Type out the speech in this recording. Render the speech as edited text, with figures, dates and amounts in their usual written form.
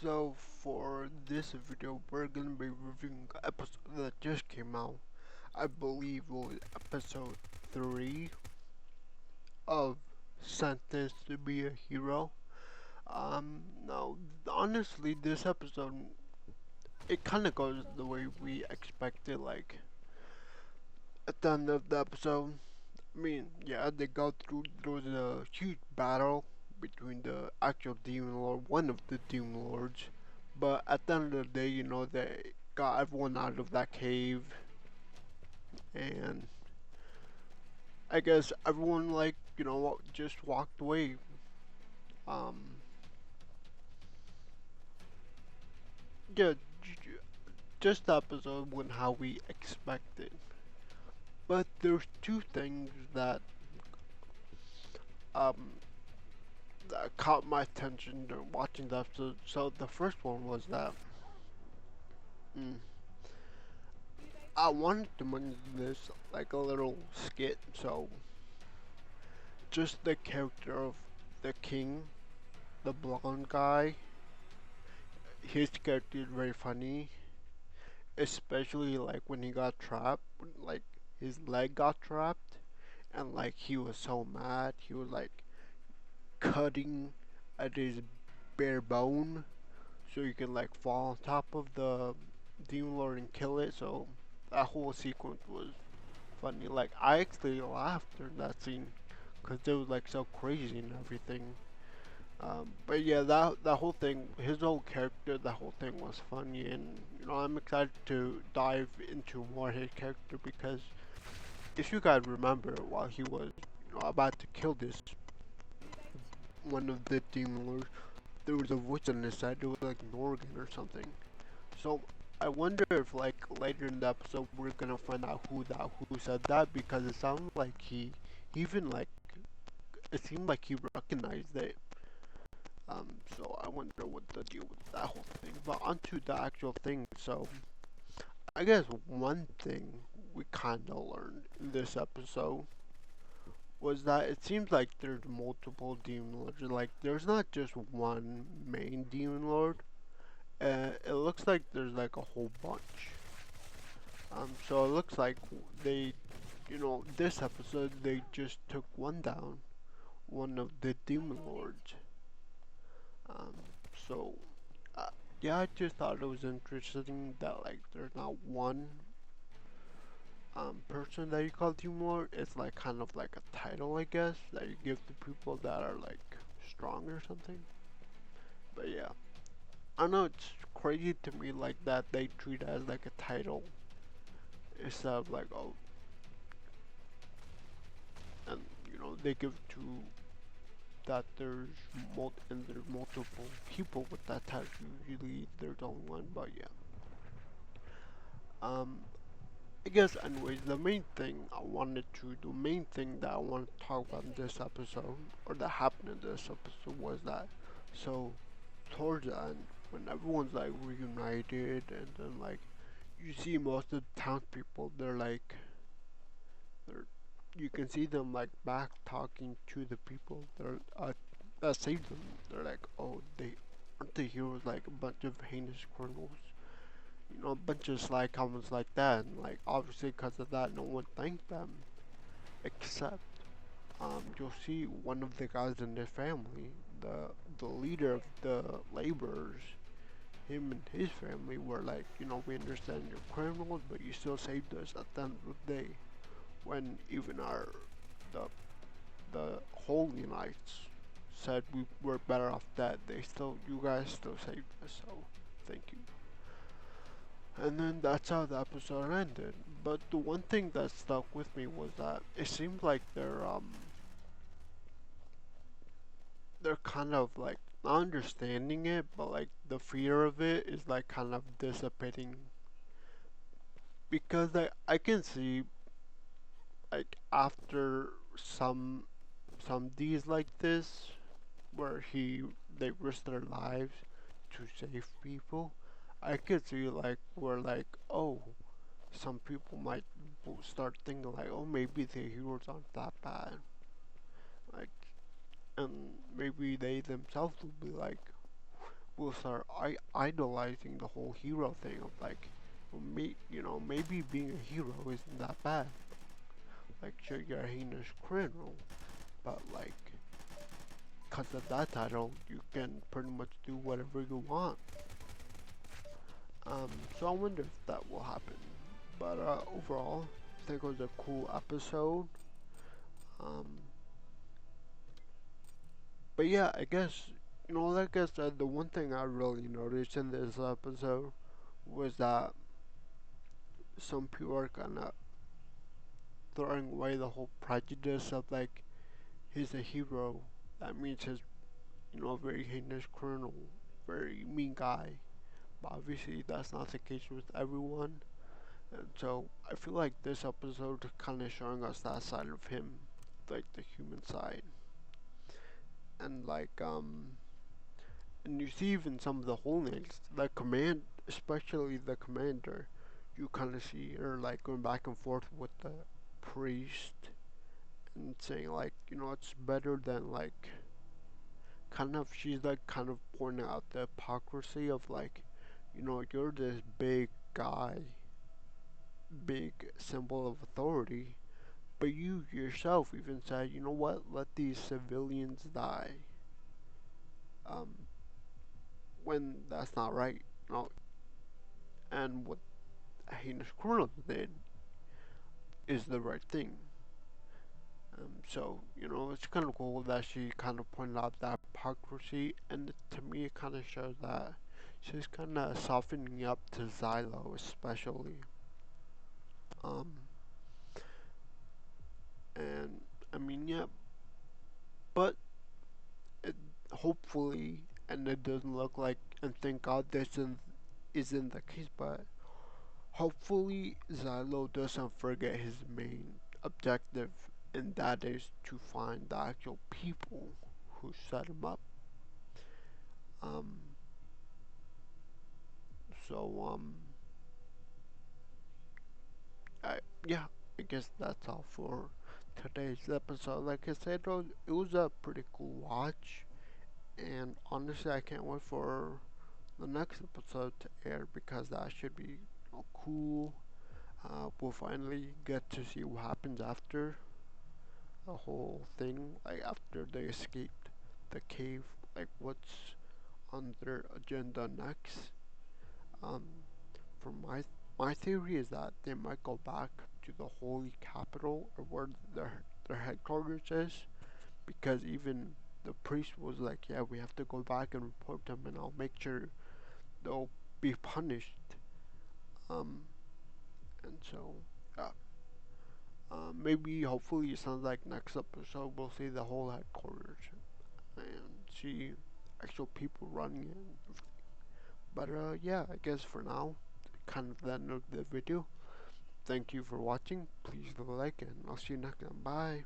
So for this video, we're gonna be reviewing an episode that just came out. I believe it was episode 3 of Sentenced to be a Hero. Now, honestly, this episode, it kind of goes the way we expected. Like, at the end of the episode, yeah, they go through, there was a huge battle between the actual Demon Lord, one of the Demon Lords, but at the end of the day, they got everyone out of that cave, and I guess everyone, like, just walked away. Um, yeah, just the episode went how we expected. But there's two things um, that caught my attention during watching the episode. So the first one was that mm, I wanted to make this like a little skit. So just the character of the king, the blonde guy, his character is very funny, especially like when he got trapped, like his leg got trapped, and like he was so mad, he was like cutting at his bare bone so you can like fall on top of the demon lord and kill it. So that whole sequence was funny. Like I actually laughed during that scene because it was like so crazy and everything. But yeah, that whole thing, his whole character, that whole thing was funny, and I'm excited to dive into more his character because if you guys remember, while he was about to kill this one of the demon lords, there was a voice on his side. It was like Morgan or something. So I wonder if like later in the episode we're gonna find out who said that because it sounded like he even like it seemed like he recognized it. So I wonder what the deal with that whole thing. But onto the actual thing. So I guess one thing we kind of learned in this episode was that it seems like there's multiple demon lords. Like there's not just one main demon lord. It looks like there's like a whole bunch. So it looks like they, this episode they just took one down, one of the demon lords. Um, so uh, yeah, I just thought it was interesting that like there's not one person that you call demon lord. It's like kind of like a title, I guess, that you give to people that are like strong or something. But yeah, I know it's crazy to me like that they treat it as like a title instead of like oh, and they give to that there's multiple people with that title. Usually there's only one, but yeah. Um, I guess anyways, the main thing that I wanted to talk about in this episode, or that happened in this episode, was that so towards the end when everyone's like reunited and then like you see most of the townspeople, they're you can see them like back talking to the people that saved them. They're like, oh, they aren't the heroes like a bunch of heinous criminals, a bunch of sly comments like that. And like obviously because of that, no one thanked them except you'll see one of the guys in their family, the leader of the laborers. Him and his family were like, we understand you're criminals, but you still saved us at the end of the day. When even the the holy knights said we were better off dead, you guys still saved us, so thank you. And then that's how the episode ended. But the one thing that stuck with me was that it seemed like they're kind of like not understanding it, but like the fear of it is like kind of dissipating because I can see like after some deeds like this where they risk their lives to save people, I could see like where like oh some people might start thinking like oh maybe the heroes aren't that bad, like, and maybe they themselves will be like will start idolizing the whole hero thing of like, well, maybe being a hero isn't that bad. Like, sure, you're a heinous criminal, but like, because of that title, you can pretty much do whatever you want. So I wonder if that will happen. But overall, I think it was a cool episode. Um, but yeah, I guess, like I said, the one thing I really noticed in this episode was that some people are kind of throwing away the whole prejudice of like, he's a hero. That means he's, a very heinous criminal, very mean guy. But obviously, that's not the case with everyone. And so I feel like this episode kind of showing us that side of him, like the human side, and and you see even some of the holdings, the especially the commander, you kind of see her like going back and forth with the priest and saying like, it's better than like, kind of she's like kind of pointing out the hypocrisy of like, you're this big guy, big symbol of authority. But you yourself even said, you know what, let these civilians die. Um, when that's not right. And what heinous criminals did is the right thing. So, it's kind of cool that she kind of pointed out that hypocrisy, and to me, it kind of shows that she's kind of softening up to Xylo, especially. Um, and I mean, yeah, but it, hopefully, and it doesn't look like, and thank God isn't the case, but hopefully Xylo doesn't forget his main objective, and that is to find the actual people who set him up. Um, so, I, yeah, I guess that's all for today's episode. Like I said, it was a pretty cool watch, and honestly, I can't wait for the next episode to air because that should be cool. We'll finally get to see what happens after the whole thing, like after they escaped the cave, like what's on their agenda next. Um, for my theory is that they might go back to the holy capital or where their headquarters is, because even the priest was like, yeah, we have to go back and report them, and I'll make sure they'll be punished. Um, and so yeah. Maybe, hopefully, it sounds like next episode we'll see the whole headquarters and see actual people running it. But yeah, I guess for now, kind of the end of the video. Thank you for watching. Please leave a like, and I'll see you next time. Bye.